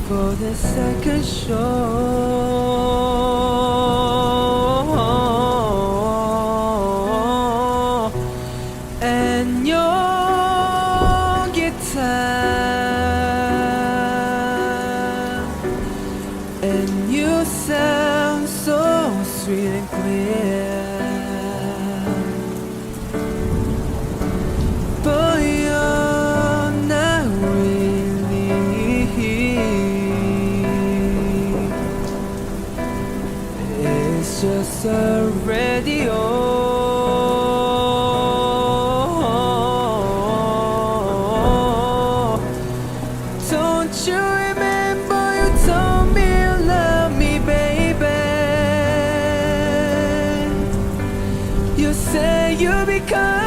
for the second show, and your guitar, and you sound so sweet and clear, but you're not really. It's just a radio. Don't you remember you told me you love me, baby? You say you become